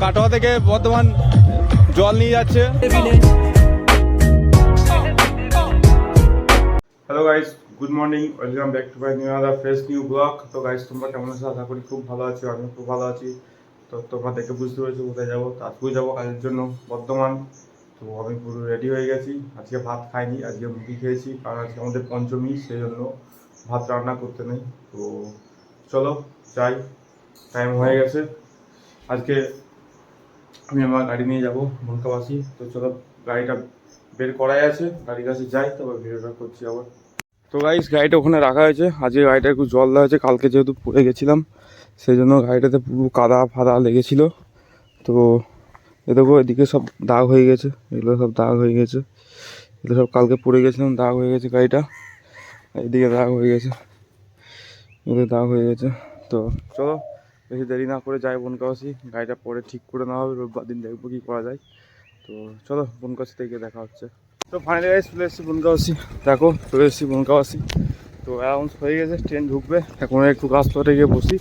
কাটোয়া থেকে বর্ধমান জল নিয়ে যাচ্ছে। Hello guys, good morning, welcome back to my new other fresh new blog. তো গাইস, তোমরা কেমন আছো? আশা করি খুব ভালো আছো, আমি খুব ভালো আছি। তো তোমরা দেখে বুঝতে পেরেছো কোথায় যাবো। আজকেও যাবো কাজের জন্য বর্ধমান। তো আমি পুরো রেডি হয়ে গেছি। আজকে ভাত খাইনি, আজকে মুড়ি খেয়েছি, কারণ আজকে আমাদের পঞ্চমী, সেই জন্য ভাত রান্না করতে নেই। তো চলো যাই, টাইম হয়ে গেছে। আজকে আমি আমার গাড়ি নিয়ে যাবো মনকাবাসী। তো চলো, গাড়িটা বের করাই আছে, গাড়ির কাছে যাই, তারপর ভিডিওটা করছি আবার। তো গাইস, গাড়িটা ওখানে রাখা হয়েছে। আজকে গাড়িটা একটু জল দেওয়া হয়েছে, কালকে যেহেতু পড়ে গেছিলাম সেই জন্য গাড়িটাতে পুরো কাদা ফাদা লেগেছিল। তো এ দেখো, এদিকে সব দাগ হয়ে গেছে, এগুলো সব দাগ হয়ে গেছে, এগুলো সব কালকে পড়ে গেছিলাম, দাগ হয়ে গেছে গাড়িটা। এদিকে দাগ হয়ে গেছে, এদিকে দাগ হয়ে গেছে। তো চলো, বেশি দেরি না করে যাই বনকাবাসী। গাড়িটা পরে ঠিক করে নেওয়া হবে, রোববার দিন দেখবো কী করা যায়। তো চলো, বনকাবাসী থেকে দেখা হচ্ছে। তো ফাইনালি গাইস চলে এসেছি বনকাবাসী। দেখো, চলে এসেছি বনকাবাসী। তো অ্যানাউন্স হয়ে গেছে, ট্রেন ঢুকবে। এখন একটু রাস্তাটা গিয়ে বসি,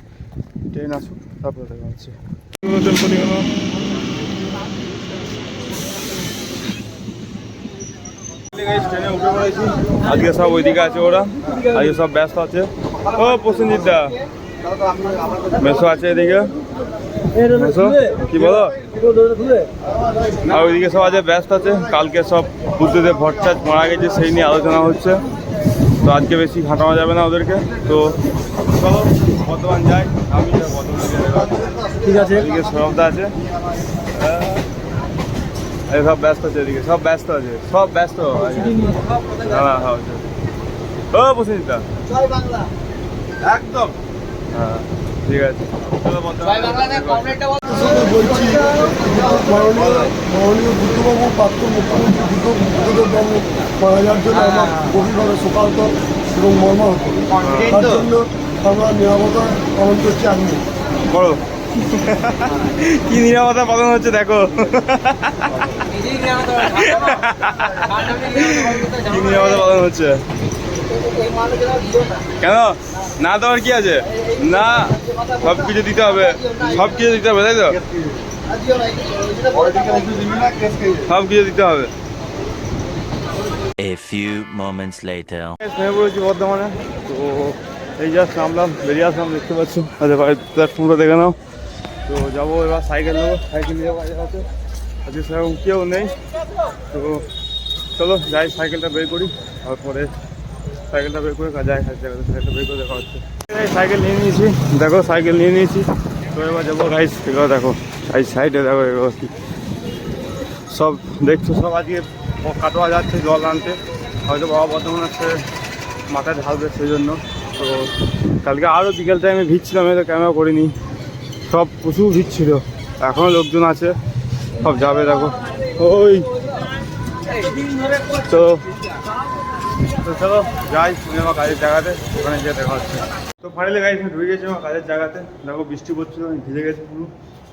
ট্রেন আসুক, তারপরে দেখা হচ্ছে। ট্রেনে উঠে পড়েছি। আজকে সব ওইদিকে আছে, ওরা আজকে সব ব্যস্ত আছে। ও প্রসেনজিৎ দা, মেসো আছে এদিকে, মেসো কি বলো? আর ওইদিকে সব আছে, ব্যস্ত আছে। কালকে সব বুদ্ধদেব ভট্টাচার্য মারা গেছে, সেই নিয়ে আলোচনা হচ্ছে। তো আজকে বেশি ঘাটানো যাবে না ওদেরকে। তো চলো বর্ধমান যাই, আমি বর্ধমান ঠিক আছে। এদিকে সৌরভদা আছে, সব ব্যস্ত আছে, এদিকে সব ব্যস্ত আছে, সব ব্যস্ত। হ্যাঁ হ্যাঁ, ও প্রসেনজিৎ একদম, হ্যাঁ ঠিক আছে। মাননীয় বুদ্ধবাবু, প্রাক্ত মুখ্যমন্ত্রী বুদ্ধদেববাবু মারা যাওয়ার জন্য আমার গভীরভাবে শোকাহত এবং মর্মাহত। তার জন্য আমরা নিরাপত্তা পালন করছি। আমি বলো কি নিরাপত্তা পালন হচ্ছে, দেখো কি নিরাপত্তা পালন হচ্ছে। কেন না দেওয়ার কি আছে? না, সব কিছু দিতে হবে, সব কিছু দিতে হবে, তাই তো? সব কিছু দিতে হবে। A few moments later. নেমে পড়েছি বর্ধমানে। তো এই জাস্ট নামলাম, বেরিয়ে আসলাম, দেখতে পাচ্ছ। আচ্ছা ভাই, প্ল্যাটফর্মটা দেখে নাও। তো যাবো এবার, সাইকেল নেবো, সাইকেল নিয়ে বাজার আছে। আজকে সেরকম কেউ নেই। তো চলো যাই, সাইকেলটা বের করি, তারপরে সাইকেলটা বের করে যাই, সাইকেলটা বের করে দেখা হচ্ছে। সাইকেল নিয়ে নিয়েছি, দেখো সাইকেল নিয়ে নিয়েছি। তো এবার যাবো গাইস, এগুলো দেখো এই সাইডে, দেখো এগুলো কি সব দেখছো। সব আজকে কাটোয়া যাচ্ছে জল আনতে, হয়তো বাবা বর্ধমান আসছে, মাথায় ঢালবে সেই জন্য। তো কালকে আরও বিকেল টাইমে ভিড় ছিল, আমি তো ক্যামেরা করিনি। সব প্রচুর ভিড় ছিল, এখনও লোকজন আছে, সব যাবে দেখো ওই। তো চলো যাই আমার কাজের জায়গাতে, ওখানে গিয়ে দেখা হচ্ছে। তো ফাইনালি গাইস আমি ঢুকে গেছি আমার কাজের জায়গাতে। দেখো বৃষ্টি পড়ছিল, আমি ভিজে গেছি পুরো।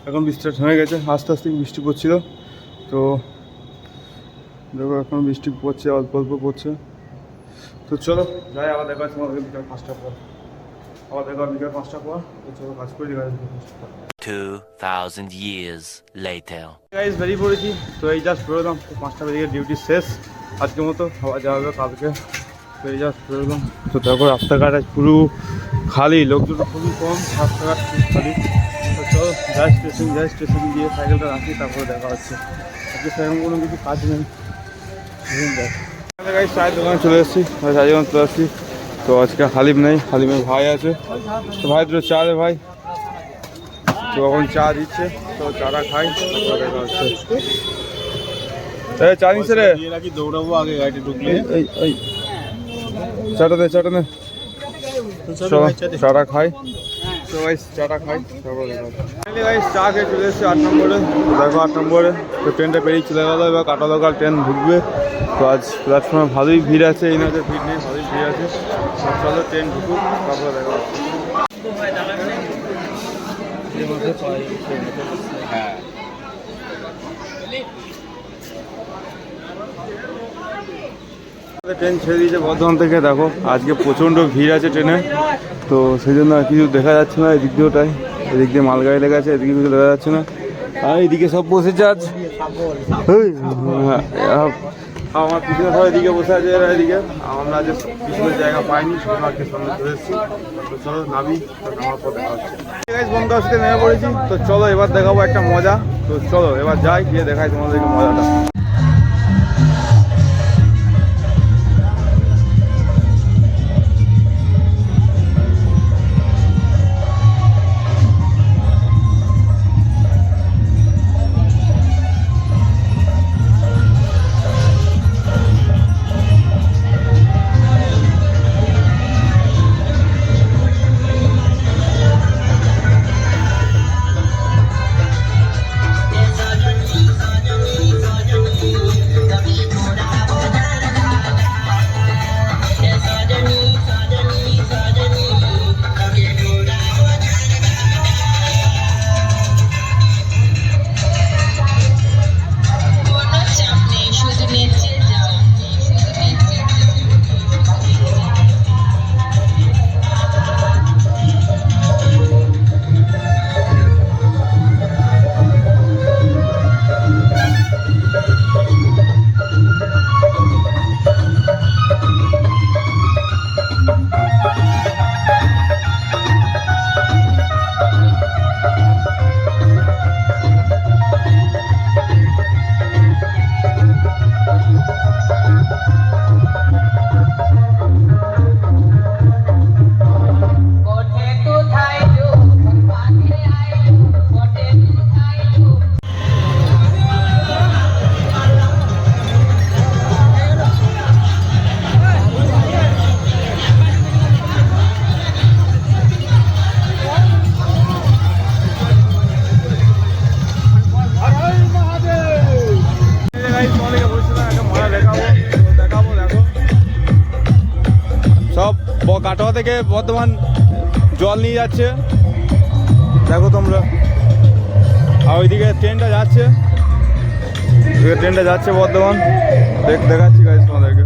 এখন বৃষ্টিটা থেমে গেছে, আস্তে আস্তে বৃষ্টি পড়ছিল। তো দেখো এখন বৃষ্টি পড়ছে, অল্প অল্প পড়ছে। তো চলো যাই, আবার দেখা হচ্ছে আমাদের বিকাল 5টা পর। আবার দেখা বিকাল 5টা পর। তো চলো কাজ করি, গাড়ি 2000 years later. গাইস বেরিয়ে পড়েছি। তো এই জাস্ট বেরোলাম, 5টা বেরিয়ে ডিউটি শেষ আজকের মতো, আবার যাওয়া হবে কালকে। তো এই জাস্ট বেরোলাম। তো তারপর রাস্তাঘাট পুরো খালি, লোকজন খুবই কম, রাস্তাঘাট খুব খালি। তো চলো যাই স্টেশন, যাই স্টেশন গিয়ে সাইকেলটা রাখি, তারপরে দেখা হচ্ছে। আজকে সেরকম কোনো কিছু কাজ নেই। গাইস চায়ের দোকানে চলে এসেছি, চায়ের দোকানে চলে এসেছি। তো আজকে হালিম নেই, হালিমের ভাই আছে। তো ভাই দুটো চা দে ভাই। তো এখন চা দিচ্ছে, তো চাটা খাই, দেখা হচ্ছে। চা নিচ্ছে রে, দৌড়াবো আগে গাড়িতে ঢুকলে। এই এই চাটা নে, চাটা নে, চাটা খাই। তো গাইস চাটা খাই, তারপর দেখা হচ্ছে। গাইস চা খেয়ে চলে এসেছি 8 নম্বরে। দেখো 8 নম্বরে তো ট্রেনটা বেরিয়ে চলে গেলো, এবার কাটা লোকাল ট্রেন ঢুকবে। তো আজ প্ল্যাটফর্মে ভালোই ভিড় আছে, এই নয় যে ভিড় নেই, ভালোই ভিড় আছে। চলো ট্রেন ঢুকুক, তারপরে দেখা হচ্ছে। হ্যাঁ ট্রেন ছেড়ে দিয়েছে বর্ধমান থেকে। দেখো আজকে প্রচণ্ড ভিড় আছে ট্রেনে, তো সেই জন্য কিছু দেখা যাচ্ছে না। এদিক দিয়েওটাই, এদিক দিয়ে মালগাড়ি লেগে আছে, এদিকে কিছু দেখা যাচ্ছে না। আর এইদিকে সব বসেছে আজ এই, আমার পিছনে সবাই এদিকে বসে আছে, এরা এদিকে। আমরা যে পিছনের জায়গা পাইনি, সুপারমার্কেটের সামনে চলে এসেছি। তো চলো নামি, নামার পর দেখা হচ্ছে। বন্ধুদের সাথে নেমে পড়েছি, তো চলো এবার দেখাবো একটা মজা। তো চলো এবার যাই, গিয়ে দেখাই তোমাদেরকে মজাটা। সব কাটোয়া থেকে বর্ধমান জল নিয়ে যাচ্ছে, দেখো তোমরা। আর ওইদিকে ট্রেনটা যাচ্ছে, ট্রেনটা যাচ্ছে বর্ধমান, দেখাচ্ছি গাইস তোমাদেরকে।